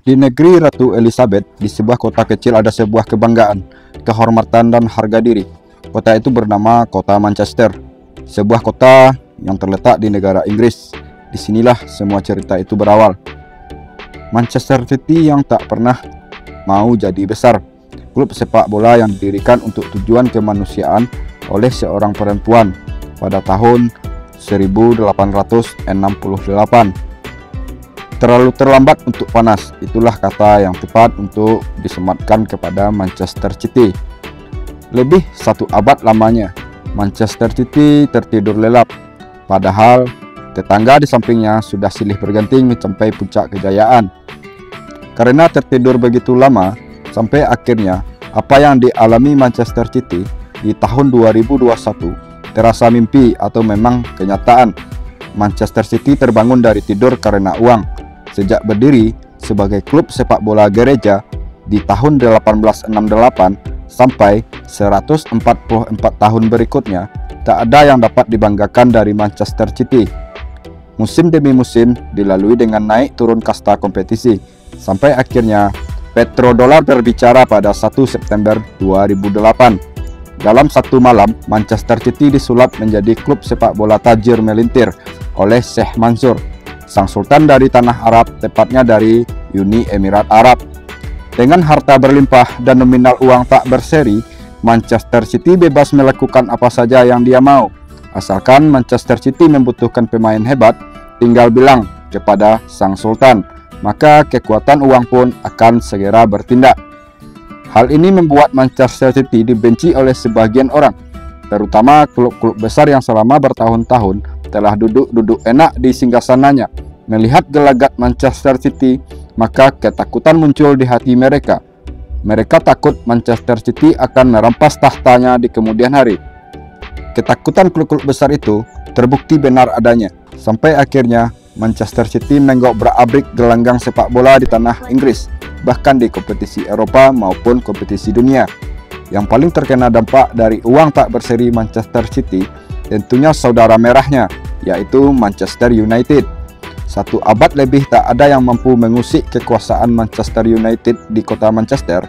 Di negeri Ratu Elizabeth, di sebuah kota kecil ada sebuah kebanggaan, kehormatan dan harga diri. Kota itu bernama Kota Manchester, sebuah kota yang terletak di negara Inggris. Disinilah semua cerita itu berawal. Manchester City yang tak pernah mau jadi besar, klub sepak bola yang didirikan untuk tujuan kemanusiaan oleh seorang perempuan pada tahun 1868. Terlalu terlambat untuk panas, itulah kata yang tepat untuk disematkan kepada Manchester City. Lebih 1 abad lamanya, Manchester City tertidur lelap, padahal tetangga di sampingnya sudah silih berganti mencapai puncak kejayaan. Karena tertidur begitu lama, sampai akhirnya apa yang dialami Manchester City di tahun 2021 terasa mimpi atau memang kenyataan. Manchester City terbangun dari tidur karena uang. Sejak berdiri sebagai klub sepak bola gereja di tahun 1868 sampai 144 tahun berikutnya, tak ada yang dapat dibanggakan dari Manchester City. Musim demi musim dilalui dengan naik turun kasta kompetisi, sampai akhirnya petrodolar berbicara pada 1 September 2008. Dalam satu malam, Manchester City disulap menjadi klub sepak bola tajir melintir oleh Sheikh Mansur, sang sultan dari tanah Arab, tepatnya dari Uni Emirat Arab. Dengan harta berlimpah dan nominal uang tak berseri, Manchester City bebas melakukan apa saja yang dia mau. Asalkan Manchester City membutuhkan pemain hebat, tinggal bilang kepada sang sultan, maka kekuatan uang pun akan segera bertindak. Hal ini membuat Manchester City dibenci oleh sebagian orang, terutama klub-klub besar yang selama bertahun-tahun telah duduk-duduk enak di singgasananya. Melihat gelagat Manchester City, maka ketakutan muncul di hati mereka. Mereka takut Manchester City akan merampas tahtanya di kemudian hari. Ketakutan klub-klub besar itu terbukti benar adanya, sampai akhirnya Manchester City menggobrak-abrik gelanggang sepak bola di tanah Inggris, bahkan di kompetisi Eropa maupun kompetisi dunia. Yang paling terkena dampak dari uang tak berseri Manchester City tentunya saudara merahnya, yaitu Manchester United. 1 abad lebih tak ada yang mampu mengusik kekuasaan Manchester United di kota Manchester.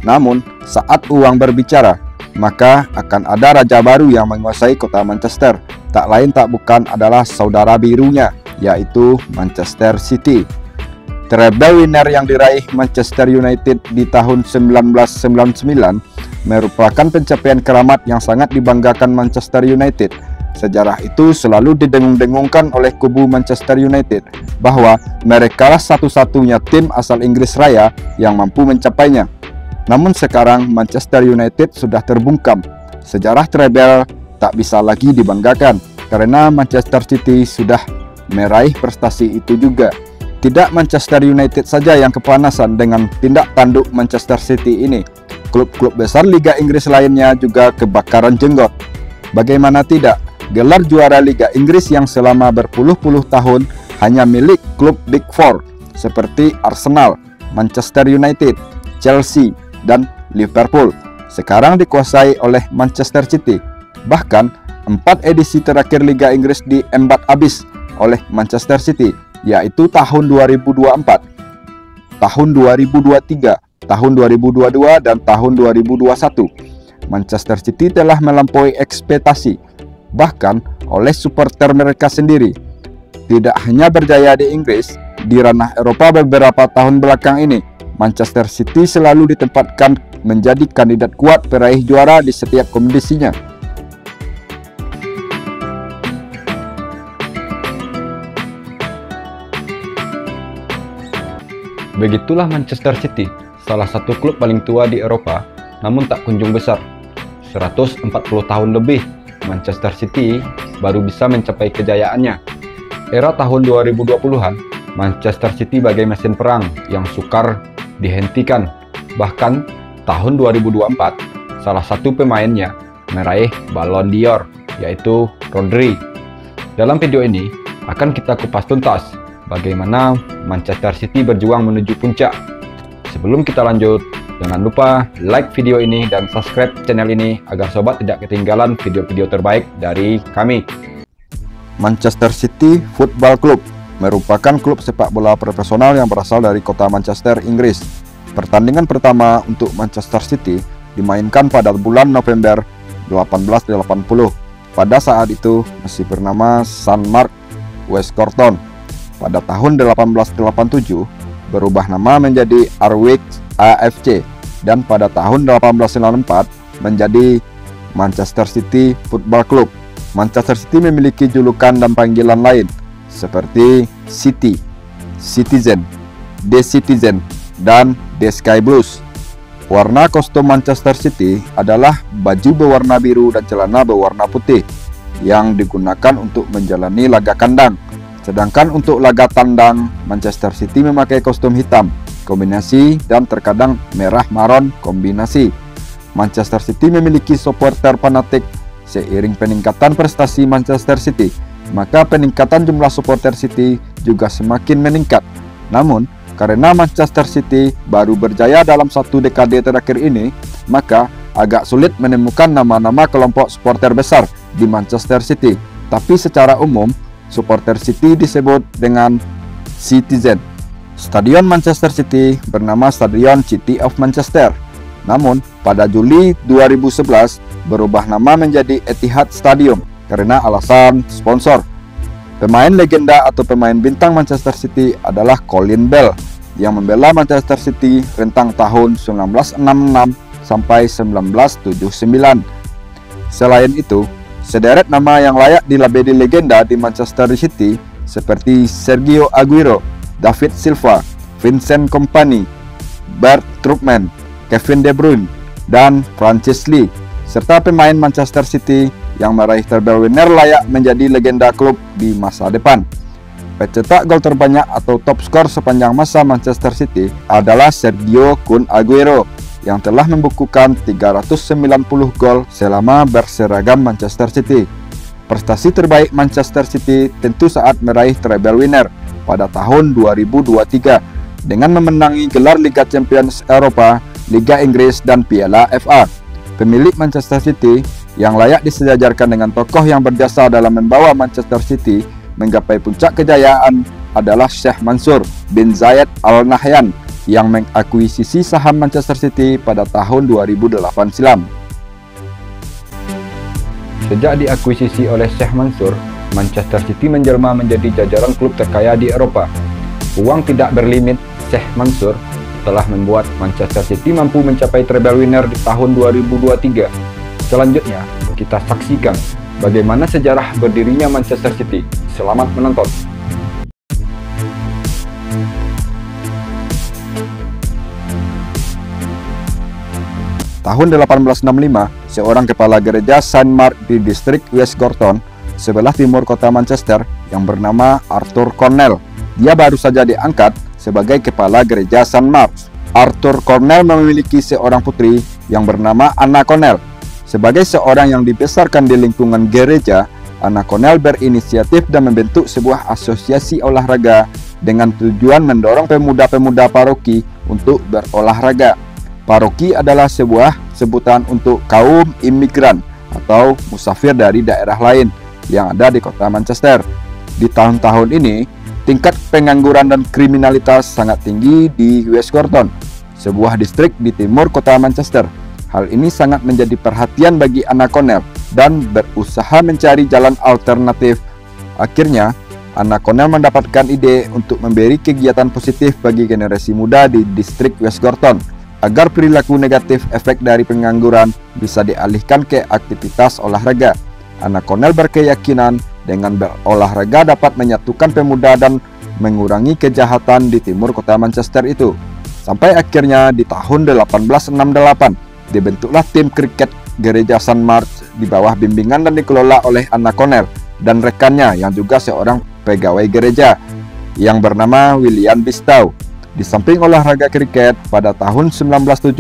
Namun saat uang berbicara, maka akan ada raja baru yang menguasai kota Manchester. Tak lain tak bukan adalah saudara birunya, yaitu Manchester City. Treble winner yang diraih Manchester United di tahun 1999 merupakan pencapaian keramat yang sangat dibanggakan Manchester United. Sejarah itu selalu didengung-dengungkan oleh kubu Manchester United bahwa merekalah satu-satunya tim asal Inggris Raya yang mampu mencapainya. Namun sekarang Manchester United sudah terbungkam. Sejarah treble tak bisa lagi dibanggakan karena Manchester City sudah meraih prestasi itu juga. Tidak Manchester United saja yang kepanasan dengan tindak tanduk Manchester City ini. Klub-klub besar Liga Inggris lainnya juga kebakaran jenggot. Bagaimana tidak, gelar juara Liga Inggris yang selama berpuluh-puluh tahun hanya milik klub Big Four seperti Arsenal, Manchester United, Chelsea, dan Liverpool sekarang dikuasai oleh Manchester City. Bahkan 4 edisi terakhir Liga Inggris diembat habis oleh Manchester City, yaitu tahun 2024, tahun 2023, tahun 2022, dan tahun 2021. Manchester City telah melampaui ekspektasi, bahkan oleh supporter mereka sendiri. Tidak hanya berjaya di Inggris, di ranah Eropa beberapa tahun belakang ini, Manchester City selalu ditempatkan menjadi kandidat kuat peraih juara di setiap kompetisinya. Begitulah Manchester City, salah satu klub paling tua di Eropa, namun tak kunjung besar. 140 tahun lebih, Manchester City baru bisa mencapai kejayaannya. Era tahun 2020-an, Manchester City bagai mesin perang yang sukar dihentikan. Bahkan tahun 2024, salah satu pemainnya meraih Ballon d'Or, yaitu Rodri. Dalam video ini akan kita kupas tuntas bagaimana Manchester City berjuang menuju puncak. Sebelum kita lanjut, jangan lupa like video ini dan subscribe channel ini agar sobat tidak ketinggalan video-video terbaik dari kami. Manchester City Football Club merupakan klub sepak bola profesional yang berasal dari kota Manchester, Inggris. Pertandingan pertama untuk Manchester City dimainkan pada bulan November 1880. Pada saat itu masih bernama St. Mark West Gorton. Pada tahun 1887 berubah nama menjadi Harwich AFC dan pada tahun 1894 menjadi Manchester City Football Club. Manchester City memiliki julukan dan panggilan lain seperti City, Citizen, The Citizen, dan The Sky Blues. Warna kostum Manchester City adalah baju berwarna biru dan celana berwarna putih yang digunakan untuk menjalani laga kandang. Sedangkan untuk laga tandang, Manchester City memakai kostum hitam kombinasi dan terkadang merah maron kombinasi. Manchester City memiliki supporter fanatik. Seiring peningkatan prestasi Manchester City, maka peningkatan jumlah supporter City juga semakin meningkat. Namun, karena Manchester City baru berjaya dalam satu dekade terakhir ini, maka agak sulit menemukan nama-nama kelompok supporter besar di Manchester City. Tapi secara umum, supporter City disebut dengan Citizen. Stadion Manchester City bernama Stadion City of Manchester. Namun, pada Juli 2011 berubah nama menjadi Etihad Stadium karena alasan sponsor. Pemain legenda atau pemain bintang Manchester City adalah Colin Bell yang membela Manchester City rentang tahun 1966 sampai 1979. Selain itu, sederet nama yang layak dilabeli legenda di Manchester City seperti Sergio Aguero, David Silva, Vincent Kompany, Bert Trautmann, Kevin De Bruyne, dan Francis Lee, serta pemain Manchester City yang meraih treble winner layak menjadi legenda klub di masa depan. Pencetak gol terbanyak atau top skor sepanjang masa Manchester City adalah Sergio Kun Aguero yang telah membukukan 390 gol selama berseragam Manchester City. Prestasi terbaik Manchester City tentu saat meraih treble winner pada tahun 2023 dengan memenangi gelar Liga Champions Eropa, Liga Inggris, dan Piala FA. Pemilik Manchester City yang layak disejajarkan dengan tokoh yang berjasa dalam membawa Manchester City menggapai puncak kejayaan adalah Sheikh Mansur bin Zayed Al Nahyan yang mengakuisisi saham Manchester City pada tahun 2008 silam. Sejak diakuisisi oleh Sheikh Mansur, Manchester City menjelma menjadi jajaran klub terkaya di Eropa. Uang tidak berlimit, Sheikh Mansur telah membuat Manchester City mampu mencapai treble winner di tahun 2023. Selanjutnya, kita saksikan bagaimana sejarah berdirinya Manchester City. Selamat menonton. Tahun 1865, seorang kepala gereja St. Mark di distrik West Gorton, sebelah timur kota Manchester, yang bernama Arthur Cornell. Dia baru saja diangkat sebagai kepala gereja St. Mark. Arthur Cornell memiliki seorang putri yang bernama Anna Cornell. Sebagai seorang yang dibesarkan di lingkungan gereja, Anna Cornell berinisiatif dan membentuk sebuah asosiasi olahraga dengan tujuan mendorong pemuda-pemuda paroki untuk berolahraga. Paroki adalah sebuah sebutan untuk kaum imigran atau musafir dari daerah lain yang ada di kota Manchester. Di tahun-tahun ini, tingkat pengangguran dan kriminalitas sangat tinggi di West Gorton, sebuah distrik di timur kota Manchester. Hal ini sangat menjadi perhatian bagi Anna Cornell dan berusaha mencari jalan alternatif. Akhirnya, Anna Cornell mendapatkan ide untuk memberi kegiatan positif bagi generasi muda di distrik West Gorton agar perilaku negatif efek dari pengangguran bisa dialihkan ke aktivitas olahraga. Anna Cornell berkeyakinan dengan berolahraga dapat menyatukan pemuda dan mengurangi kejahatan di timur kota Manchester itu. Sampai akhirnya di tahun 1868 dibentuklah tim kriket gereja St. Mark di bawah bimbingan dan dikelola oleh Anna Cornell dan rekannya yang juga seorang pegawai gereja yang bernama William Bistow. Di samping olahraga kriket, pada tahun 1975,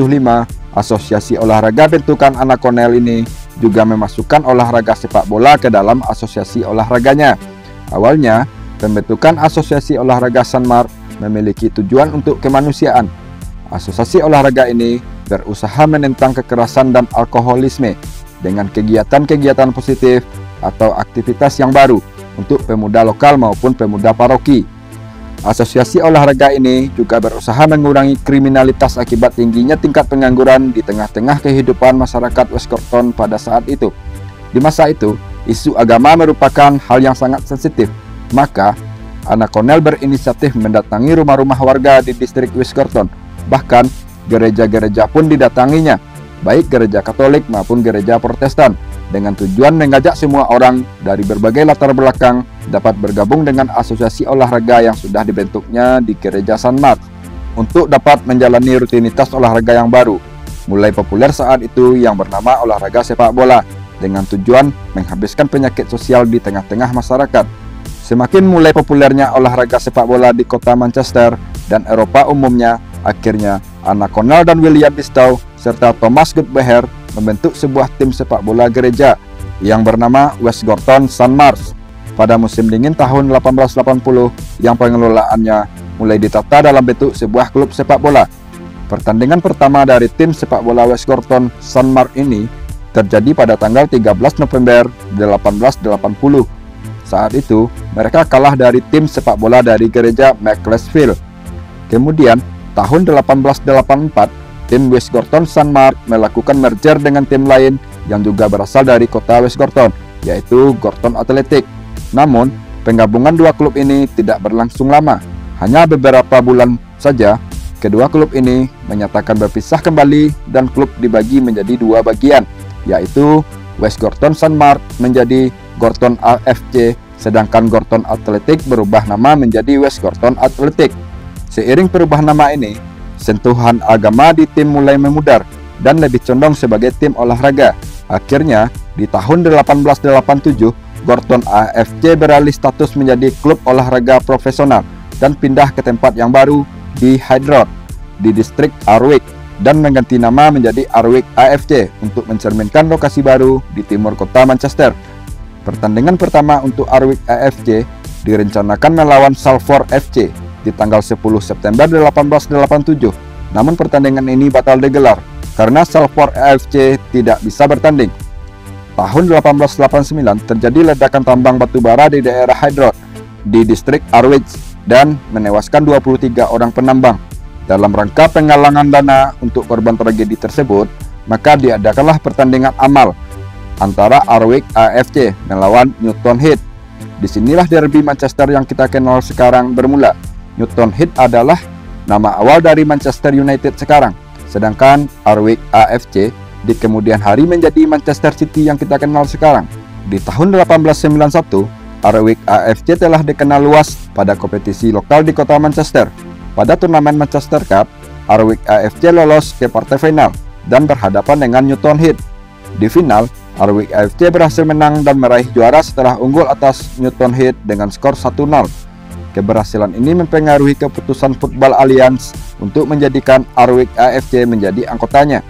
asosiasi olahraga bentukan Anna Cornell ini juga memasukkan olahraga sepak bola ke dalam asosiasi olahraganya. Awalnya, pembentukan asosiasi olahraga St. Mark memiliki tujuan untuk kemanusiaan. Asosiasi olahraga ini berusaha menentang kekerasan dan alkoholisme dengan kegiatan-kegiatan positif atau aktivitas yang baru untuk pemuda lokal maupun pemuda paroki. Asosiasi olahraga ini juga berusaha mengurangi kriminalitas akibat tingginya tingkat pengangguran di tengah-tengah kehidupan masyarakat West Gorton pada saat itu. Di masa itu, isu agama merupakan hal yang sangat sensitif, maka Anna Connell berinisiatif mendatangi rumah-rumah warga di distrik West Gorton. Bahkan, gereja-gereja pun didatanginya, baik gereja Katolik maupun gereja Protestan, dengan tujuan mengajak semua orang dari berbagai latar belakang dapat bergabung dengan asosiasi olahraga yang sudah dibentuknya di gereja San Mark untuk dapat menjalani rutinitas olahraga yang baru. Mulai populer saat itu yang bernama olahraga sepak bola, dengan tujuan menghabiskan penyakit sosial di tengah-tengah masyarakat. Semakin mulai populernya olahraga sepak bola di kota Manchester dan Eropa umumnya, akhirnya Anna Connell dan William Bistow serta Thomas Goodbeher membentuk sebuah tim sepak bola gereja yang bernama West Gorton St. Mark's pada musim dingin tahun 1880 yang pengelolaannya mulai ditata dalam bentuk sebuah klub sepak bola. Pertandingan pertama dari tim sepak bola West Gorton St. Mark's ini terjadi pada tanggal 13 November 1880. Saat itu, mereka kalah dari tim sepak bola dari gereja Macclesfield. Kemudian, tahun 1884, tim West Gorton St. Mark's melakukan merger dengan tim lain yang juga berasal dari kota West Gorton, yaitu Gorton Athletic. Namun, penggabungan dua klub ini tidak berlangsung lama. Hanya beberapa bulan saja, kedua klub ini menyatakan berpisah kembali dan klub dibagi menjadi dua bagian, yaitu West Gorton St. Mark's menjadi Gorton AFC, sedangkan Gorton Athletic berubah nama menjadi West Gorton Athletic. Seiring perubahan nama ini, sentuhan agama di tim mulai memudar dan lebih condong sebagai tim olahraga. Akhirnya, di tahun 1887, Gorton AFC beralih status menjadi klub olahraga profesional dan pindah ke tempat yang baru di Hyde Road, di distrik Arwick, dan mengganti nama menjadi Arwick AFC untuk mencerminkan lokasi baru di timur kota Manchester. Pertandingan pertama untuk Arwick AFC direncanakan melawan Salford FC di tanggal 10 September 1887. Namun pertandingan ini batal digelar karena Salford AFC tidak bisa bertanding. Tahun 1889 terjadi ledakan tambang batu bara di daerah Hyde Road di distrik Arwick dan menewaskan 23 orang penambang. Dalam rangka penggalangan dana untuk korban tragedi tersebut, maka diadakanlah pertandingan amal antara Arwick AFC melawan Newton Heath. Disinilah derby Manchester yang kita kenal sekarang bermula. Newton Heath adalah nama awal dari Manchester United sekarang, sedangkan Arwick AFC di kemudian hari menjadi Manchester City yang kita kenal sekarang. Di tahun 1891, Arwick AFC telah dikenal luas pada kompetisi lokal di kota Manchester. Pada turnamen Manchester Cup, Arwick AFC lolos ke partai final dan berhadapan dengan Newton Heath. Di final, Arwick AFC berhasil menang dan meraih juara setelah unggul atas Newton Heath dengan skor 1-0. Keberhasilan ini mempengaruhi keputusan Football Alliance untuk menjadikan Arwick AFC menjadi anggotanya.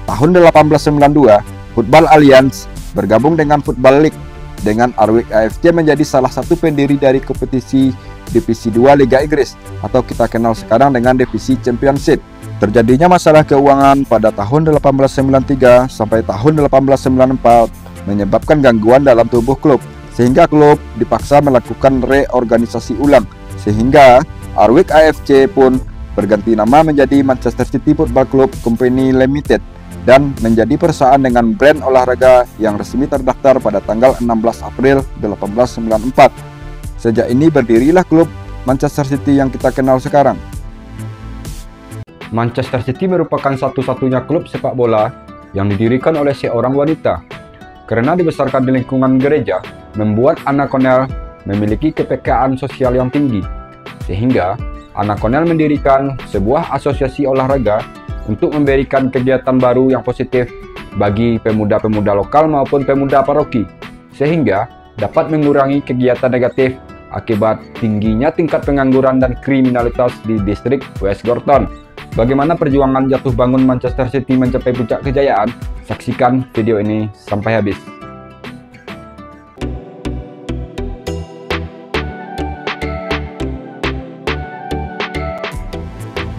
Tahun 1892, Football Alliance bergabung dengan Football League, dengan Arwick AFC menjadi salah satu pendiri dari kompetisi Divisi 2 Liga Inggris, atau kita kenal sekarang dengan Divisi Championship. Terjadinya masalah keuangan pada tahun 1893 sampai tahun 1894 menyebabkan gangguan dalam tubuh klub, sehingga klub dipaksa melakukan reorganisasi ulang, sehingga Arwick AFC pun berganti nama menjadi Manchester City Football Club Company Limited dan menjadi perusahaan dengan brand olahraga yang resmi terdaftar pada tanggal 16 April 1894. Sejak ini berdirilah klub Manchester City yang kita kenal sekarang. Manchester City merupakan satu-satunya klub sepak bola yang didirikan oleh seorang wanita. Karena dibesarkan di lingkungan gereja, membuat Anna Connell memiliki kepekaan sosial yang tinggi. Sehingga, Anna Connell mendirikan sebuah asosiasi olahraga untuk memberikan kegiatan baru yang positif bagi pemuda-pemuda lokal maupun pemuda paroki, sehingga dapat mengurangi kegiatan negatif akibat tingginya tingkat pengangguran dan kriminalitas di distrik West Gorton. Bagaimana perjuangan jatuh bangun Manchester City mencapai puncak kejayaan? Saksikan video ini sampai habis.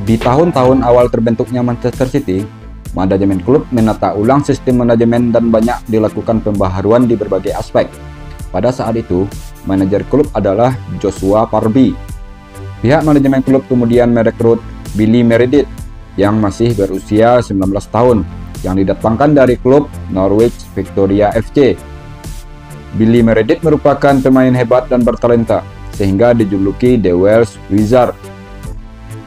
Di tahun-tahun awal terbentuknya Manchester City, manajemen klub menata ulang sistem manajemen dan banyak dilakukan pembaharuan di berbagai aspek. Pada saat itu, manajer klub adalah Joshua Parby. Pihak manajemen klub kemudian merekrut Billy Meredith yang masih berusia 19 tahun yang didatangkan dari klub Norwich Victoria FC. Billy Meredith merupakan pemain hebat dan bertalenta sehingga dijuluki The Wales Wizard.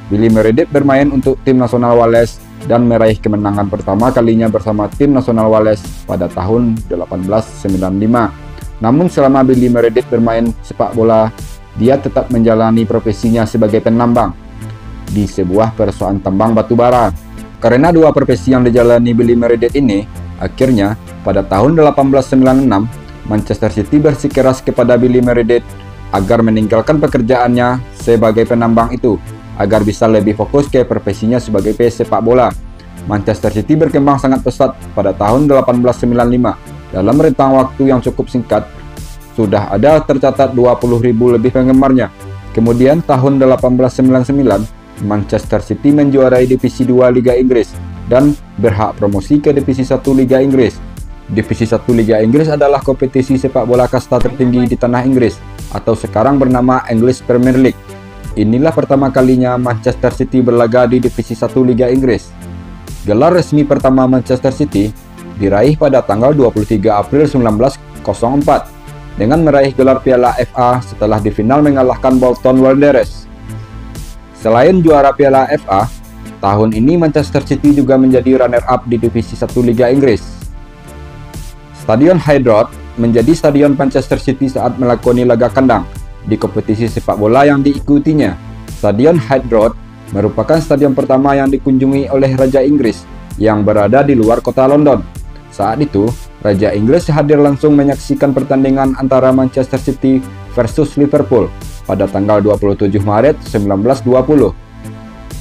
Billy Meredith bermain untuk tim nasional Wales dan meraih kemenangan pertama kalinya bersama tim nasional Wales pada tahun 1895. Namun selama Billy Meredith bermain sepak bola, dia tetap menjalani profesinya sebagai penambang di sebuah perusahaan tambang batu bara. Karena dua profesi yang dijalani Billy Meredith ini, akhirnya pada tahun 1896 Manchester City bersikeras kepada Billy Meredith agar meninggalkan pekerjaannya sebagai penambang itu agar bisa lebih fokus ke profesinya sebagai pesepak bola. Manchester City berkembang sangat pesat pada tahun 1895. Dalam rentang waktu yang cukup singkat, sudah ada tercatat 20.000 lebih penggemarnya. Kemudian tahun 1899, Manchester City menjuarai Divisi 2 Liga Inggris dan berhak promosi ke Divisi 1 Liga Inggris. Divisi 1 Liga Inggris adalah kompetisi sepak bola kasta tertinggi di tanah Inggris atau sekarang bernama English Premier League. Inilah pertama kalinya Manchester City berlaga di Divisi 1 Liga Inggris. Gelar resmi pertama Manchester City diraih pada tanggal 23 April 1904 dengan meraih gelar Piala FA setelah di final mengalahkan Bolton Wanderers. Selain juara Piala FA, tahun ini Manchester City juga menjadi runner-up di Divisi 1 Liga Inggris. Stadion Hyde Road menjadi stadion Manchester City saat melakoni laga kandang di kompetisi sepak bola yang diikutinya. Stadion Hyde Road merupakan stadion pertama yang dikunjungi oleh Raja Inggris yang berada di luar kota London. Saat itu, Raja Inggris hadir langsung menyaksikan pertandingan antara Manchester City versus Liverpool pada tanggal 27 Maret 1920.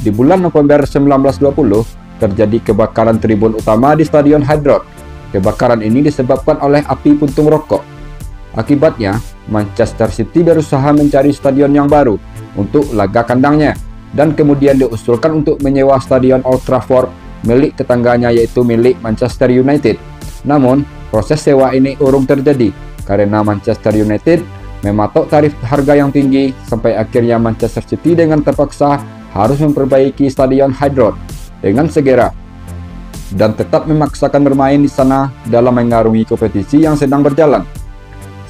Di bulan November 1920, terjadi kebakaran tribun utama di Stadion Hyde Road. Kebakaran ini disebabkan oleh api puntung rokok. Akibatnya, Manchester City berusaha mencari stadion yang baru untuk laga kandangnya dan kemudian diusulkan untuk menyewa Stadion Old Trafford milik tetangganya yaitu milik Manchester United. Namun, proses sewa ini urung terjadi karena Manchester United mematok tarif harga yang tinggi sampai akhirnya Manchester City dengan terpaksa harus memperbaiki Stadion Hyde Road dengan segera dan tetap memaksakan bermain di sana dalam mengarungi kompetisi yang sedang berjalan.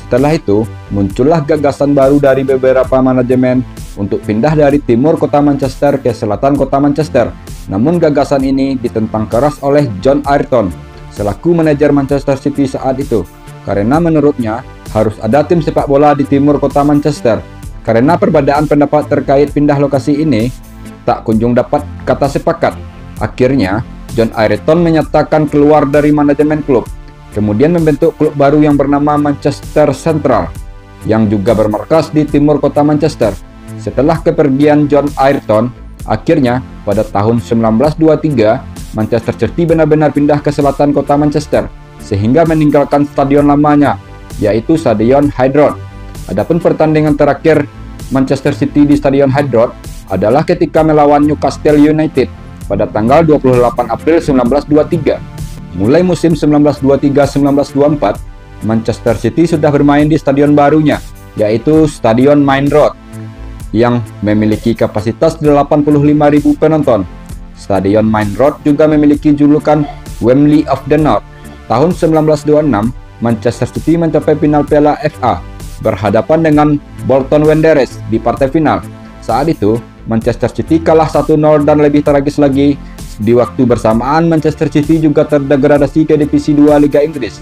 Setelah itu, muncullah gagasan baru dari beberapa manajemen untuk pindah dari timur kota Manchester ke selatan kota Manchester. Namun gagasan ini ditentang keras oleh John Ayrton selaku manajer Manchester City saat itu, karena menurutnya harus ada tim sepak bola di timur kota Manchester. Karena perbedaan pendapat terkait pindah lokasi ini tak kunjung dapat kata sepakat. Akhirnya, John Ayrton menyatakan keluar dari manajemen klub, kemudian membentuk klub baru yang bernama Manchester Central, yang juga bermarkas di timur kota Manchester. Setelah kepergian John Ayrton, akhirnya pada tahun 1923, Manchester City benar-benar pindah ke selatan kota Manchester, sehingga meninggalkan stadion lamanya, yaitu Stadion Hyde Road. Adapun pertandingan terakhir Manchester City di Stadion Hyde Road adalah ketika melawan Newcastle United pada tanggal 28 April 1923. Mulai musim 1923-1924, Manchester City sudah bermain di stadion barunya, yaitu Stadion Main Road, yang memiliki kapasitas 85.000 penonton. Stadion Main Road juga memiliki julukan Wembley of the North. Tahun 1926, Manchester City mencapai final Piala FA berhadapan dengan Bolton Wanderers di partai final. Saat itu, Manchester City kalah 1-0 dan lebih tragis lagi, di waktu bersamaan Manchester City juga terdegradasi ke Divisi 2 Liga Inggris.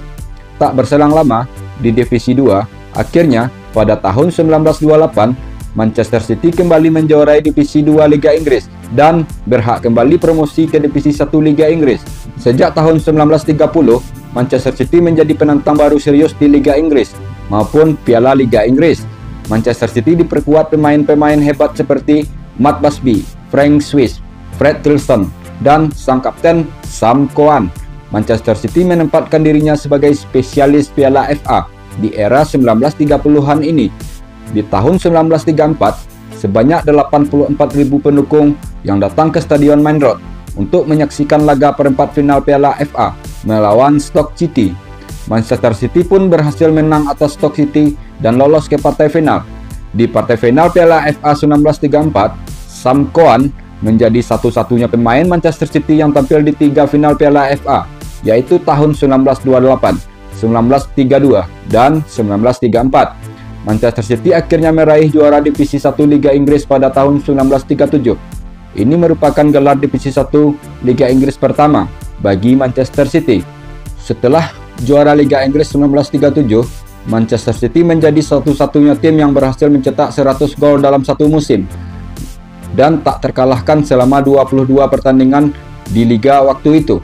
Tak berselang lama, di Divisi 2, akhirnya pada tahun 1928, Manchester City kembali menjuarai Divisi 2 Liga Inggris dan berhak kembali promosi ke Divisi 1 Liga Inggris. Sejak tahun 1930, Manchester City menjadi penantang baru serius di Liga Inggris maupun Piala Liga Inggris. Manchester City diperkuat pemain-pemain hebat seperti Matt Busby, Frank Swiss, Fred Tilson, dan sang kapten Sam Coan. Manchester City menempatkan dirinya sebagai spesialis Piala FA di era 1930-an ini. Di tahun 1934, sebanyak 84.000 pendukung yang datang ke Stadion Main Road untuk menyaksikan laga perempat final Piala FA melawan Stoke City. Manchester City pun berhasil menang atas Stoke City dan lolos ke partai final. Di partai final Piala FA 1934, Sam Coan menjadi satu-satunya pemain Manchester City yang tampil di 3 final Piala FA, yaitu tahun 1928, 1932, dan 1934. Manchester City akhirnya meraih juara divisi 1 Liga Inggris pada tahun 1937. Ini merupakan gelar divisi 1 Liga Inggris pertama bagi Manchester City. Setelah juara Liga Inggris 1937, Manchester City menjadi satu-satunya tim yang berhasil mencetak 100 gol dalam satu musim dan tak terkalahkan selama 22 pertandingan di liga waktu itu.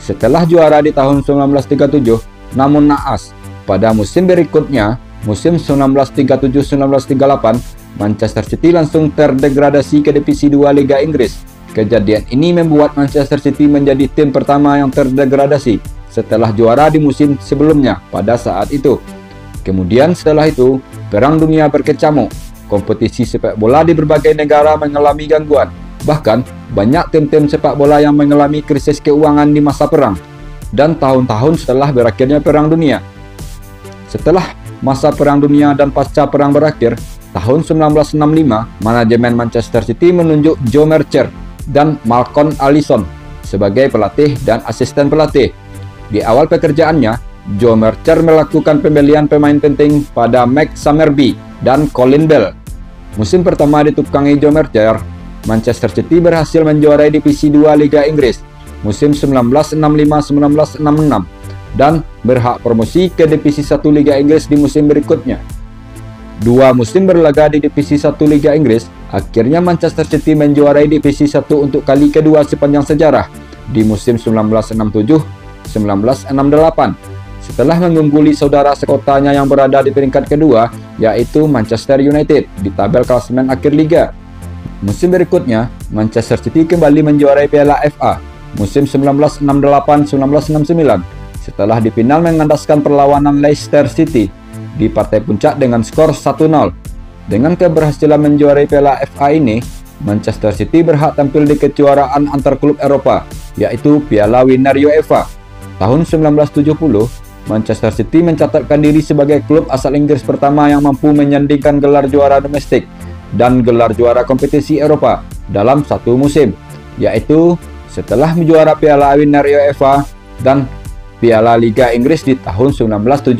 Setelah juara di tahun 1937, namun naas, pada musim berikutnya, musim 1937-1938, Manchester City langsung terdegradasi ke divisi 2 Liga Inggris. Kejadian ini membuat Manchester City menjadi tim pertama yang terdegradasi setelah juara di musim sebelumnya pada saat itu. Kemudian setelah itu, Perang Dunia berkecamuk. Kompetisi sepak bola di berbagai negara mengalami gangguan. Bahkan, banyak tim-tim sepak bola yang mengalami krisis keuangan di masa perang dan tahun-tahun setelah berakhirnya Perang Dunia. Setelah masa Perang Dunia dan pasca perang berakhir, tahun 1965, manajemen Manchester City menunjuk Joe Mercer dan Malcolm Allison sebagai pelatih dan asisten pelatih. Di awal pekerjaannya, Joe Mercer melakukan pembelian pemain penting pada Mike Summerby dan Colin Bell. Musim pertama ditukangi Joe Mercer, Manchester City berhasil menjuarai divisi 2 Liga Inggris musim 1965-1966 dan berhak promosi ke divisi 1 Liga Inggris di musim berikutnya. 2 musim berlaga di divisi 1 Liga Inggris, akhirnya Manchester City menjuarai divisi 1 untuk kali kedua sepanjang sejarah di musim 1967-1968. Setelah mengungguli saudara sekotanya yang berada di peringkat kedua, yaitu Manchester United di tabel klasemen akhir liga. Musim berikutnya, Manchester City kembali menjuarai Piala FA musim 1968-1969 setelah di final mengandaskan perlawanan Leicester City di partai puncak dengan skor 1-0. Dengan keberhasilan menjuarai Piala FA ini, Manchester City berhak tampil di kejuaraan antar klub Eropa, yaitu Piala Winner UEFA. Tahun 1970, Manchester City mencatatkan diri sebagai klub asal Inggris pertama yang mampu menyandingkan gelar juara domestik dan gelar juara kompetisi Eropa dalam satu musim, yaitu setelah menjuara Piala Winner UEFA dan Piala Liga Inggris di tahun 1970.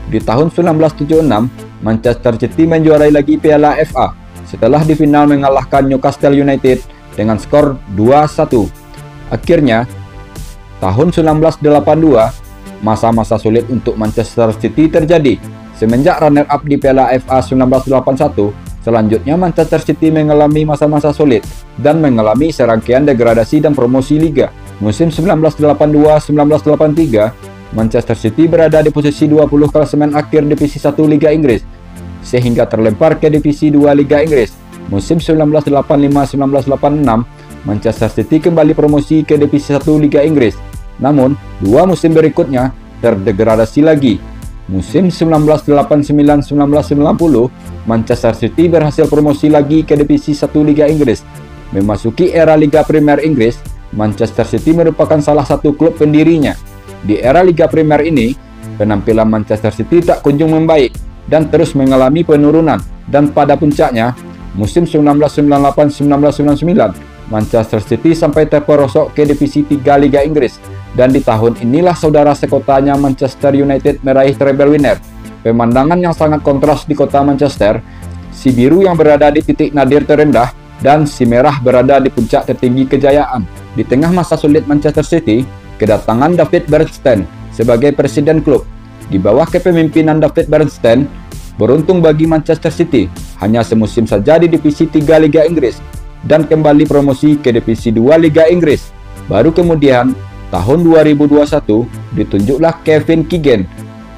Di tahun 1976, Manchester City menjuarai lagi Piala FA setelah di final mengalahkan Newcastle United dengan skor 2-1. Akhirnya, tahun 1982, masa-masa sulit untuk Manchester City terjadi. Semenjak runner-up di Piala FA 1981, selanjutnya Manchester City mengalami masa-masa sulit dan mengalami serangkaian degradasi dan promosi liga. Musim 1982-1983, Manchester City berada di posisi 20 klasemen akhir divisi 1 Liga Inggris, sehingga terlempar ke divisi 2 Liga Inggris. Musim 1985-1986, Manchester City kembali promosi ke divisi 1 Liga Inggris. Namun, 2 musim berikutnya terdegradasi lagi. Musim 1989-1990, Manchester City berhasil promosi lagi ke divisi 1 Liga Inggris. Memasuki era Liga Premier Inggris, Manchester City merupakan salah satu klub pendirinya. Di era Liga Premier ini, penampilan Manchester City tak kunjung membaik dan terus mengalami penurunan. Dan pada puncaknya, musim 1998-1999, Manchester City sampai terperosok ke divisi 3 Liga Inggris. Dan di tahun inilah saudara sekotanya Manchester United meraih treble winner. Pemandangan yang sangat kontras di kota Manchester, si biru yang berada di titik nadir terendah dan si merah berada di puncak tertinggi kejayaan. Di tengah masa sulit Manchester City, kedatangan David Bernstein sebagai presiden klub. Di bawah kepemimpinan David Bernstein, beruntung bagi Manchester City, hanya semusim saja di divisi 3 Liga Inggris dan kembali promosi ke divisi 2 Liga Inggris. Baru kemudian, tahun 2021, ditunjuklah Kevin Keegan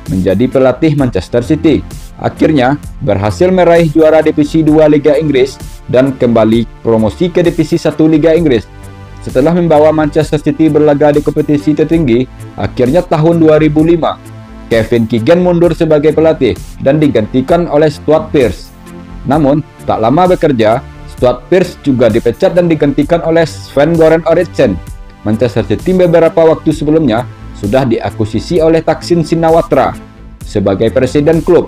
menjadi pelatih Manchester City. Akhirnya, berhasil meraih juara divisi 2 Liga Inggris dan kembali promosi ke divisi 1 Liga Inggris. Setelah membawa Manchester City berlaga di kompetisi tertinggi, akhirnya tahun 2005, Kevin Keegan mundur sebagai pelatih dan digantikan oleh Stuart Pearce. Namun, tak lama bekerja, Stuart Pearce juga dipecat dan digantikan oleh Sven-Göran Eriksson. Manchester City beberapa waktu sebelumnya sudah diakuisisi oleh Thaksin Shinawatra sebagai presiden klub.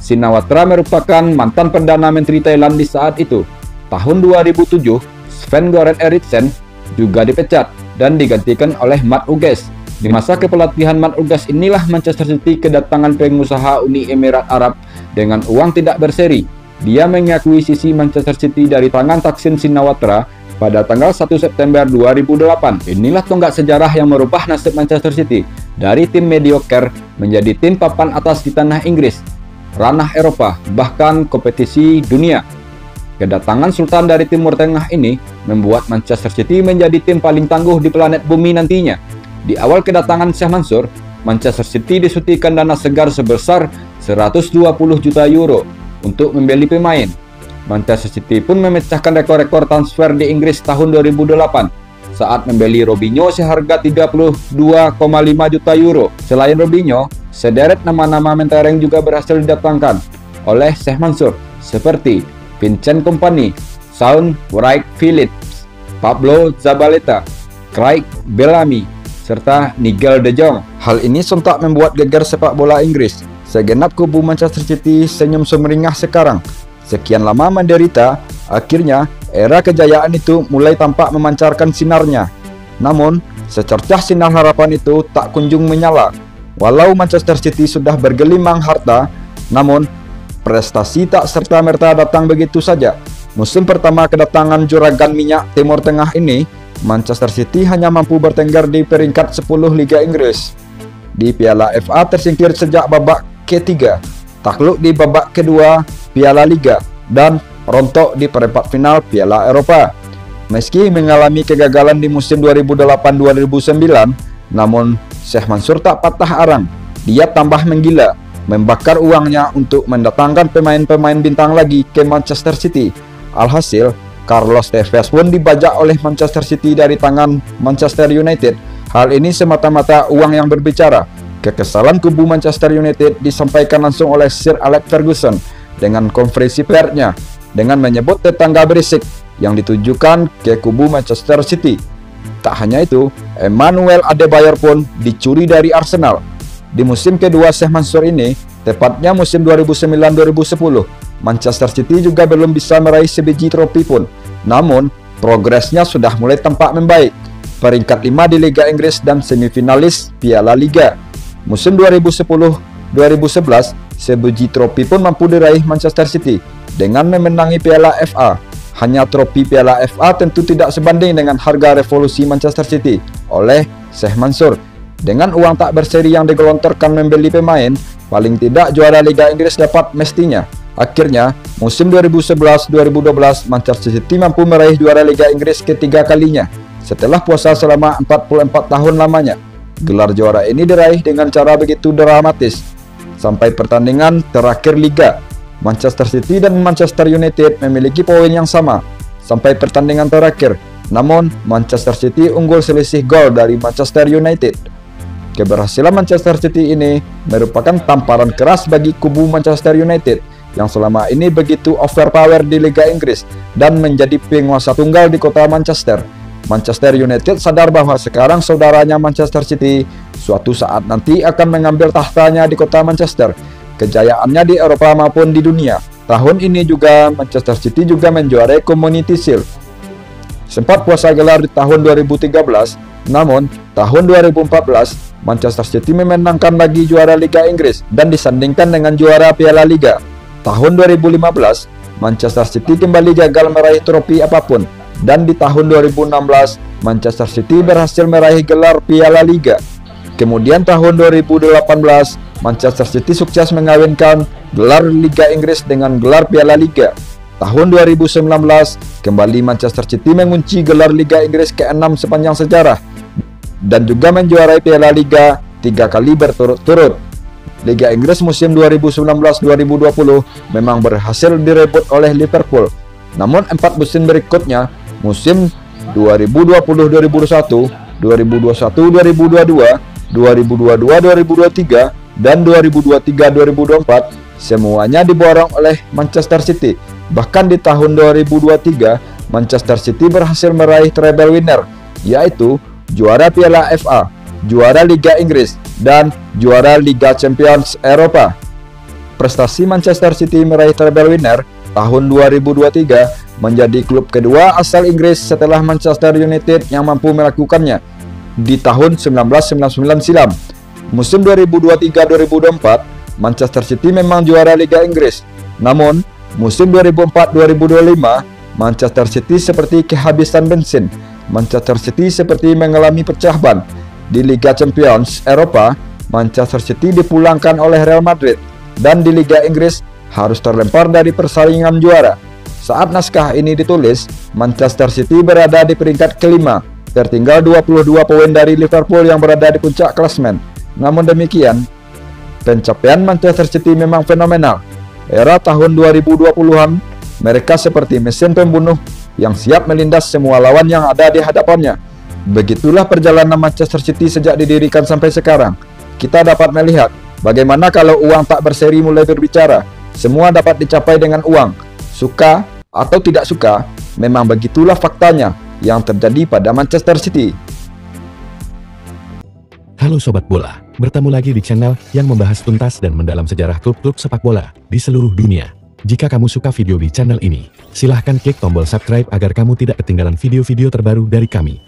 Shinawatra merupakan mantan Perdana Menteri Thailand di saat itu. Tahun 2007, Sven-Goran Eriksson juga dipecat dan digantikan oleh Matt Hughes. Di masa kepelatihan Matt Hughes inilah Manchester City kedatangan pengusaha Uni Emirat Arab dengan uang tidak berseri. Dia mengakuisisi Manchester City dari tangan Thaksin Shinawatra pada tanggal 1 September 2008. Inilah tonggak sejarah yang merubah nasib Manchester City dari tim mediocre menjadi tim papan atas di tanah Inggris, ranah Eropa, bahkan kompetisi dunia. Kedatangan Sultan dari Timur Tengah ini membuat Manchester City menjadi tim paling tangguh di planet bumi nantinya. Di awal kedatangan Sheikh Mansour, Manchester City disuntikan dana segar sebesar 120 juta euro untuk membeli pemain. Manchester City pun memecahkan rekor-rekor transfer di Inggris tahun 2008 saat membeli Robinho seharga 32,5 juta euro. Selain Robinho, sederet nama-nama mentereng juga berhasil didatangkan oleh Sheikh Mansour seperti Vincent Kompany, Sean Wright-Phillips, Pablo Zabaleta, Craig Bellamy, serta Nigel de Jong. Hal ini sontak membuat geger sepak bola Inggris. Segenap kubu Manchester City senyum sumringah sekarang. Sekian lama menderita, akhirnya era kejayaan itu mulai tampak memancarkan sinarnya. Namun, secercah sinar harapan itu tak kunjung menyala. Walau Manchester City sudah bergelimang harta, namun prestasi tak serta-merta datang begitu saja. Musim pertama kedatangan juragan minyak Timur Tengah ini, Manchester City hanya mampu bertengger di peringkat 10 Liga Inggris. Di Piala FA tersingkir sejak babak ketiga, takluk di babak kedua Piala Liga, dan rontok di perempat final Piala Eropa. Meski mengalami kegagalan di musim 2008-2009, namun Sheikh Mansour tak patah arang. Dia tambah menggila, membakar uangnya untuk mendatangkan pemain-pemain bintang lagi ke Manchester City. Alhasil, Carlos Tevez pun dibajak oleh Manchester City dari tangan Manchester United. Hal ini semata-mata uang yang berbicara. Kekesalan kubu Manchester United disampaikan langsung oleh Sir Alex Ferguson dengan konferensi persnya dengan menyebut tetangga berisik yang ditujukan ke kubu Manchester City. Tak hanya itu, Emmanuel Adebayor pun dicuri dari Arsenal. Di musim kedua Sheikh Mansour ini, tepatnya musim 2009-2010, Manchester City juga belum bisa meraih sebiji trofi pun. Namun, progresnya sudah mulai tampak membaik. Peringkat 5 di Liga Inggris dan semifinalis Piala Liga. Musim 2010-2011, sebiji trofi pun mampu diraih Manchester City dengan memenangi Piala FA. Hanya trofi Piala FA tentu tidak sebanding dengan harga revolusi Manchester City oleh Sheikh Mansour. Dengan uang tak berseri yang digelontorkan membeli pemain, paling tidak juara Liga Inggris dapat mestinya. Akhirnya, musim 2011-2012 Manchester City mampu meraih juara Liga Inggris ketiga kalinya setelah puasa selama 44 tahun lamanya. Gelar juara ini diraih dengan cara begitu dramatis. Sampai pertandingan terakhir Liga, Manchester City dan Manchester United memiliki poin yang sama sampai pertandingan terakhir. Namun, Manchester City unggul selisih gol dari Manchester United. Keberhasilan Manchester City ini merupakan tamparan keras bagi kubu Manchester United yang selama ini begitu overpower di Liga Inggris dan menjadi penguasa tunggal di kota Manchester. Manchester United sadar bahwa sekarang saudaranya Manchester City suatu saat nanti akan mengambil tahtanya di kota Manchester, kejayaannya di Eropa maupun di dunia. Tahun ini juga Manchester City juga menjuarai Community Shield. Sempat puasa gelar di tahun 2013, namun tahun 2014 Manchester City memenangkan lagi juara Liga Inggris dan disandingkan dengan juara Piala Liga. Tahun 2015, Manchester City kembali gagal meraih trofi apapun, dan di tahun 2016, Manchester City berhasil meraih gelar Piala Liga. Kemudian tahun 2018, Manchester City sukses mengawinkan gelar Liga Inggris dengan gelar Piala Liga. Tahun 2019, kembali Manchester City mengunci gelar Liga Inggris ke-6 sepanjang sejarah, dan juga menjuarai Piala Liga 3 kali berturut-turut. Liga Inggris musim 2019-2020 memang berhasil direbut oleh Liverpool. Namun 4 musim berikutnya, musim 2020-2021, 2021-2022, 2022-2023, dan 2023-2024 semuanya diborong oleh Manchester City. Bahkan di tahun 2023, Manchester City berhasil meraih treble winner, yaitu juara Piala FA, juara Liga Inggris, dan juara Liga Champions Eropa. prestasi Manchester City meraih treble winner tahun 2023 menjadi klub kedua asal Inggris setelah Manchester United yang mampu melakukannya di tahun 1999 silam. Musim 2023-2024, Manchester City memang juara Liga Inggris. Namun, musim 2004-2025, Manchester City seperti kehabisan bensin. Manchester City seperti mengalami pecah ban. Di Liga Champions Eropa, Manchester City dipulangkan oleh Real Madrid. Dan di Liga Inggris, harus terlempar dari persaingan juara. Saat naskah ini ditulis, Manchester City berada di peringkat kelima, tertinggal 22 poin dari Liverpool yang berada di puncak klasemen. Namun demikian, pencapaian Manchester City memang fenomenal. Era tahun 2020-an, mereka seperti mesin pembunuh yang siap melindas semua lawan yang ada di hadapannya. Begitulah perjalanan Manchester City sejak didirikan sampai sekarang. Kita dapat melihat bagaimana kalau uang tak berseri mulai berbicara. Semua dapat dicapai dengan uang. Suka atau tidak suka, memang begitulah faktanya yang terjadi pada Manchester City. Halo Sobat Bola, bertemu lagi di channel yang membahas tuntas dan mendalam sejarah klub-klub sepak bola di seluruh dunia. Jika kamu suka video di channel ini, silahkan klik tombol subscribe agar kamu tidak ketinggalan video-video terbaru dari kami.